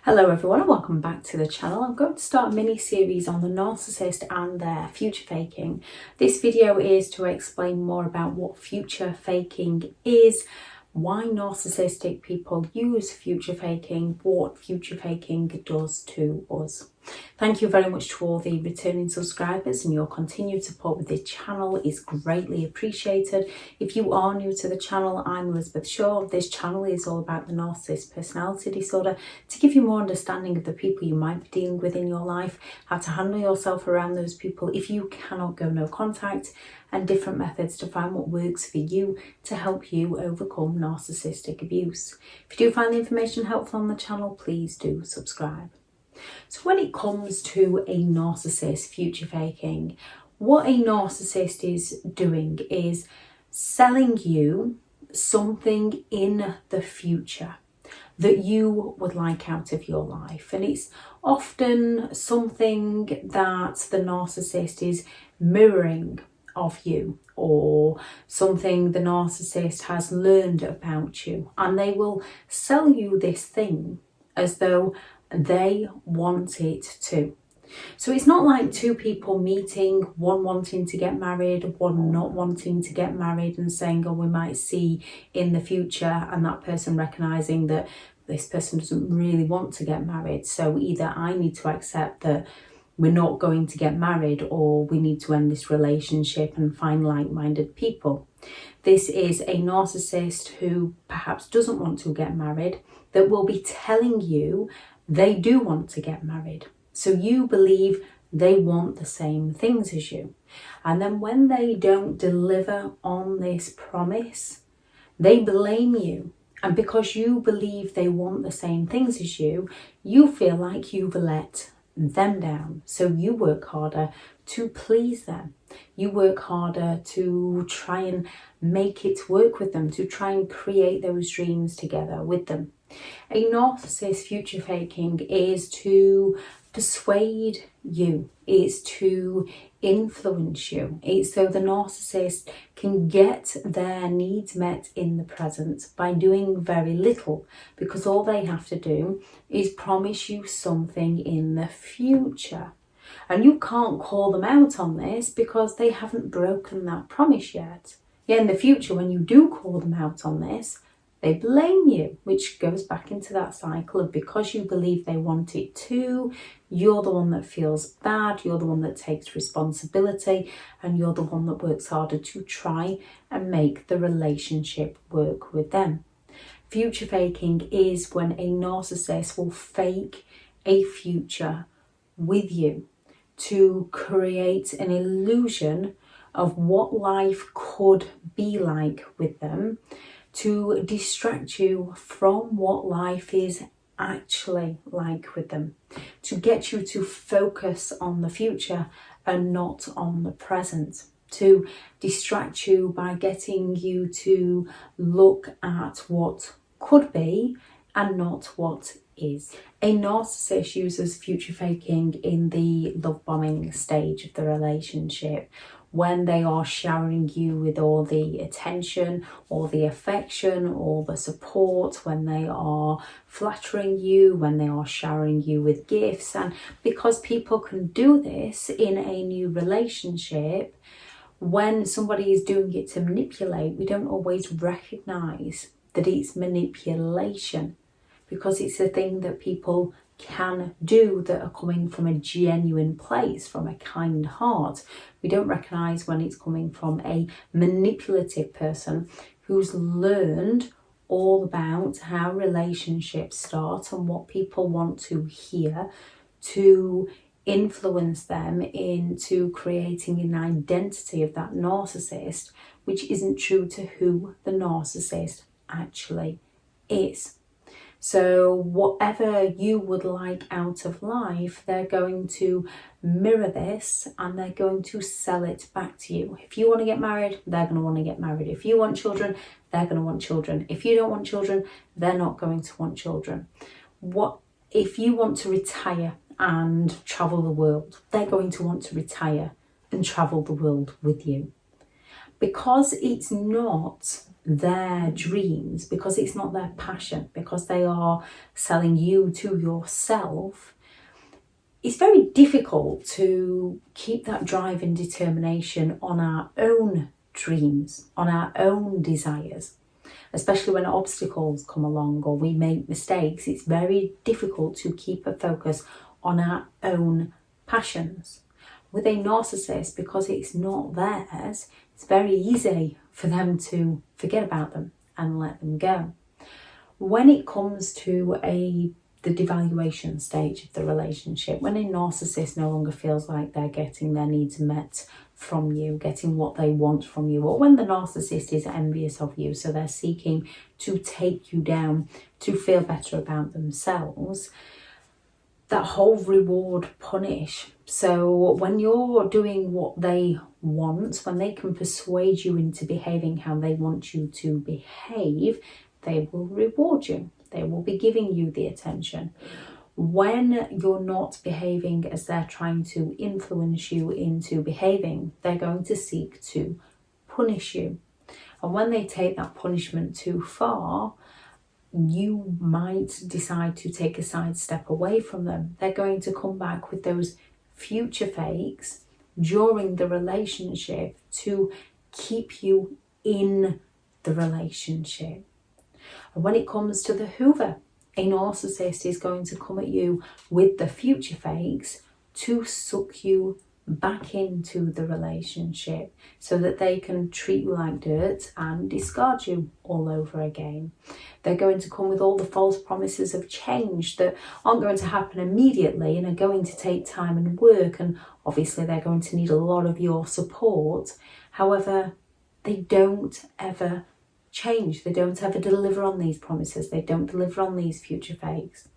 Hello everyone and welcome back to the channel. I'm going to start a mini series on the narcissist and their future faking. This video is to explain more about what future faking is, why narcissistic people use future faking, what future faking does to us. Thank you very much to all the returning subscribers, and your continued support with this channel is greatly appreciated. If you are new to the channel, I'm Elizabeth Shaw. This channel is all about the narcissist personality disorder to give you more understanding of the people you might be dealing with in your life, how to handle yourself around those people if you cannot go no contact, and different methods to find what works for you to help you overcome narcissistic abuse. If you do find the information helpful on the channel, please do subscribe. So when it comes to a narcissist future faking, what a narcissist is doing is selling you something in the future that you would like out of your life. And it's often something that the narcissist is mirroring of you, or something the narcissist has learned about you, and they will sell you this thing as though they want it too. So it's not like two people meeting, one wanting to get married, one not wanting to get married, and saying, oh, we might see in the future, and that person recognizing that this person doesn't really want to get married. So either I need to accept that we're not going to get married, or we need to end this relationship and find like-minded people. This is a narcissist who perhaps doesn't want to get married, that will be telling you they do want to get married. So you believe they want the same things as you. And then when they don't deliver on this promise, they blame you. And because you believe they want the same things as you, you feel like you've let them down. So you work harder to please them. You work harder to try and make it work with them, to try and create those dreams together with them. A narcissist future faking is to persuade you, it's to influence you. It's so the narcissist can get their needs met in the present by doing very little, because all they have to do is promise you something in the future. And you can't call them out on this because they haven't broken that promise yet. Yeah, in the future, when you do call them out on this, they blame you, which goes back into that cycle of, because you believe they want it too, you're the one that feels bad, you're the one that takes responsibility, and you're the one that works harder to try and make the relationship work with them. Future faking is when a narcissist will fake a future with you to create an illusion of what life could be like with them, to distract you from what life is actually like with them, to get you to focus on the future and not on the present, to distract you by getting you to look at what could be and not what is. A narcissist uses future faking in the love bombing stage of the relationship, when they are showering you with all the attention, or the affection, or the support, when they are flattering you, when they are showering you with gifts. And because people can do this in a new relationship, when somebody is doing it to manipulate, we don't always recognize that it's manipulation, because it's a thing that people can do that are coming from a genuine place, from a kind heart. We don't recognize when it's coming from a manipulative person who's learned all about how relationships start and what people want to hear, to influence them into creating an identity of that narcissist, which isn't true to who the narcissist actually is. So whatever you would like out of life, they're going to mirror this, and they're going to sell it back to you. If you want to get married, they're going to want to get married. If you want children, they're going to want children. If you don't want children, they're not going to want children. What if you want to retire and travel the world? They're going to want to retire and travel the world with you. Because it's not their dreams, because it's not their passion, because they are selling you to yourself, it's very difficult to keep that drive and determination on our own dreams, on our own desires. Especially when obstacles come along or we make mistakes, it's very difficult to keep a focus on our own passions. With a narcissist, because it's not theirs, it's very easy for them to forget about them and let them go. When it comes to the devaluation stage of the relationship, when a narcissist no longer feels like they're getting their needs met from you, getting what they want from you, or when the narcissist is envious of you, so they're seeking to take you down to feel better about themselves, that whole reward punish. So when you're doing what they want, when they can persuade you into behaving how they want you to behave, they will reward you. They will be giving you the attention. When you're not behaving as they're trying to influence you into behaving, they're going to seek to punish you. And when they take that punishment too far, you might decide to take a sidestep away from them. They're going to come back with those future fakes during the relationship to keep you in the relationship. And when it comes to the Hoover, a narcissist is going to come at you with the future fakes to suck you back into the relationship so that they can treat you like dirt and discard you all over again. They're going to come with all the false promises of change that aren't going to happen immediately and are going to take time and work, and obviously they're going to need a lot of your support. However, they don't ever change. They don't ever deliver on these promises. They don't deliver on these future fakes.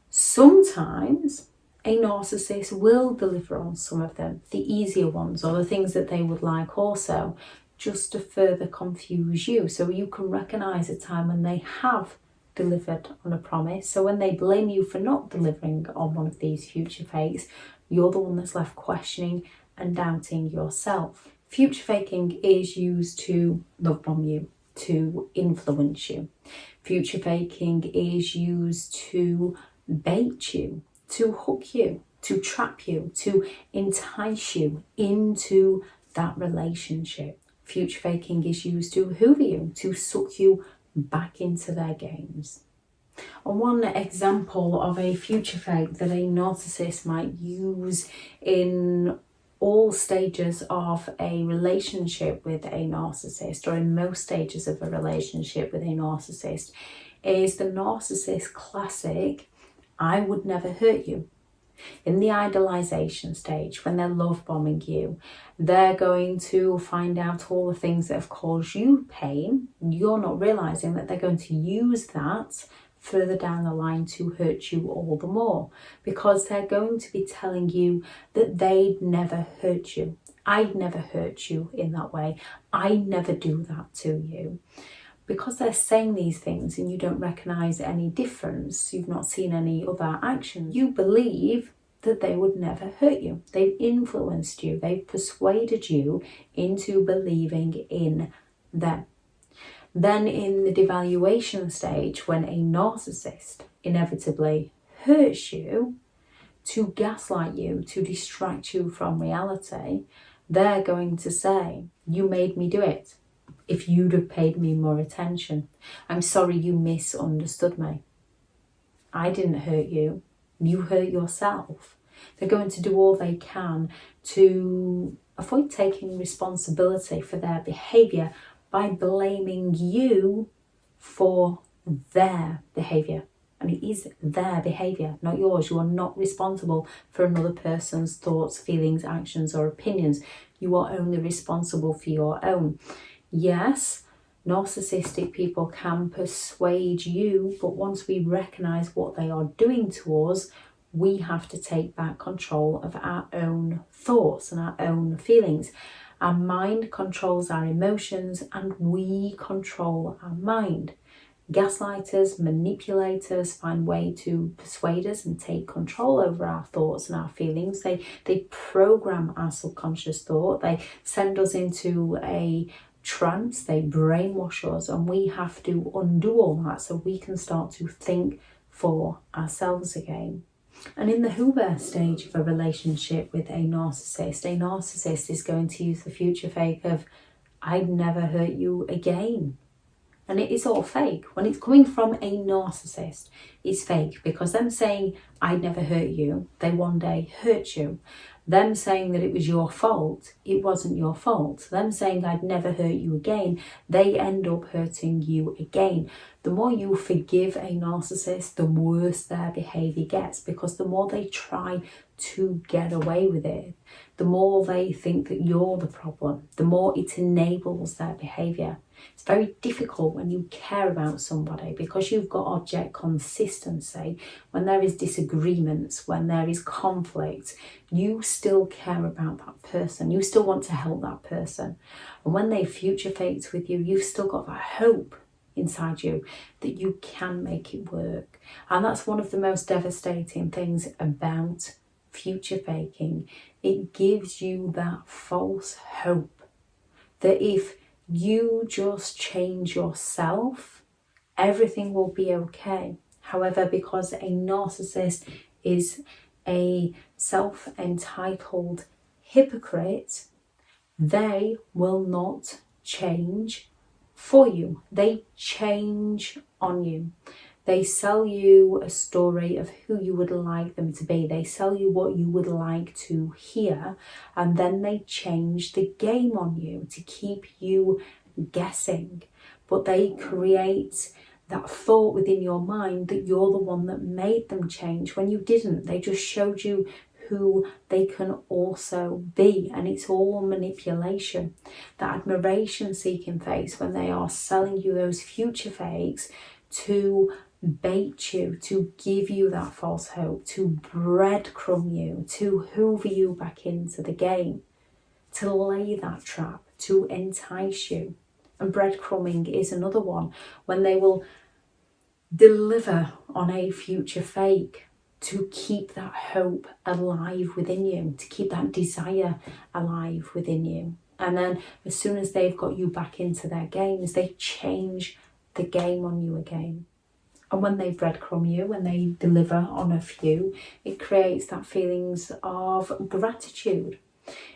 Sometimes a narcissist will deliver on some of them, the easier ones, or the things that they would like also, just to further confuse you. So you can recognize a time when they have delivered on a promise. So when they blame you for not delivering on one of these future fakes, you're the one that's left questioning and doubting yourself. Future faking is used to love bomb you, to influence you. Future faking is used to bait you, to hook you, to trap you, to entice you into that relationship. Future faking is used to hoover you, to suck you back into their games. And one example of a future fake that a narcissist might use in all stages of a relationship with a narcissist, or in most stages of a relationship with a narcissist, is the narcissist classic, I would never hurt you. In the idolization stage, when they're love bombing you, they're going to find out all the things that have caused you pain. You're not realizing that they're going to use that further down the line to hurt you all the more, because they're going to be telling you that they'd never hurt you. I'd never hurt you in that way. I never do that to you. Because they're saying these things and you don't recognize any difference, you've not seen any other actions, you believe that they would never hurt you. They've influenced you. They've persuaded you into believing in them. Then in the devaluation stage, when a narcissist inevitably hurts you to gaslight you, to distract you from reality, they're going to say, you made me do it. If you'd have paid me more attention. I'm sorry you misunderstood me. I didn't hurt you. You hurt yourself. They're going to do all they can to avoid taking responsibility for their behaviour by blaming you for their behaviour. And it is their behaviour, not yours. You are not responsible for another person's thoughts, feelings, actions or opinions. You are only responsible for your own. Yes, narcissistic people can persuade you, but once we recognise what they are doing to us, we have to take back control of our own thoughts and our own feelings. Our mind controls our emotions and we control our mind. Gaslighters, manipulators find way to persuade us and take control over our thoughts and our feelings. They program our subconscious thought. They send us into a trance, they brainwash us, and we have to undo all that so we can start to think for ourselves again. And in the Hoover stage of a relationship with a narcissist is going to use the future fake of, I'd never hurt you again. And it is all fake. When it's coming from a narcissist, it's fake, because them saying, I'd never hurt you, they one day hurt you. Them saying that it was your fault, it wasn't your fault. Them saying, I'd never hurt you again, they end up hurting you again. The more you forgive a narcissist, the worse their behaviour gets, because the more they try to get away with it, the more they think that you're the problem, the more it enables their behaviour. It's very difficult when you care about somebody, because you've got object consistency. When there is disagreements, when there is conflict, you still care about that person. You still want to help that person. And when they future faked with you, you've still got that hope inside you that you can make it work. And that's one of the most devastating things about future faking. It gives you that false hope that if you just change yourself, everything will be okay. However, because a narcissist is a self-entitled hypocrite, they will not change for you. They change on you. They sell you a story of who you would like them to be. They sell you what you would like to hear, and then they change the game on you to keep you guessing. But they create that thought within your mind that you're the one that made them change, when you didn't. They just showed you who they can also be, and it's all manipulation. That admiration seeking phase, when they are selling you those future fakes to bait you, to give you that false hope, to breadcrumb you, to hoover you back into the game, to lay that trap, to entice you. And breadcrumbing is another one, when they will deliver on a future fake to keep that hope alive within you, to keep that desire alive within you. And then as soon as they've got you back into their games, they change the game on you again. And when they breadcrumb you, when they deliver on a few, it creates that feelings of gratitude.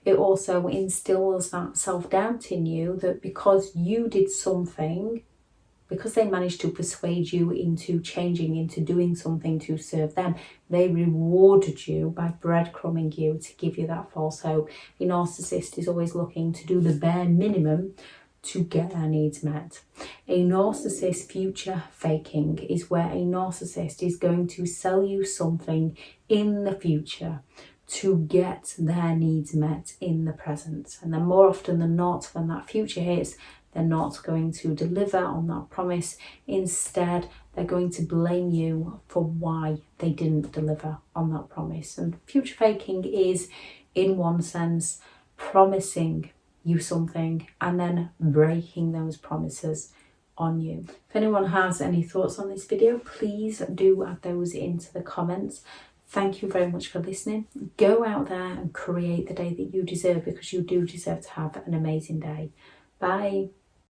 It also instills that self-doubt in you that because you did something, because they managed to persuade you into changing, into doing something to serve them, they rewarded you by breadcrumbing you to give you that false hope. A narcissist is always looking to do the bare minimum to get their needs met. A narcissist future faking is where a narcissist is going to sell you something in the future to get their needs met in the present. And then more often than not, when that future hits, they're not going to deliver on that promise. Instead, they're going to blame you for why they didn't deliver on that promise. And future faking is, in one sense, promising you something and then breaking those promises on you. If anyone has any thoughts on this video, please do add those into the comments. Thank you very much for listening. Go out there and create the day that you deserve, because you do deserve to have an amazing day. Bye.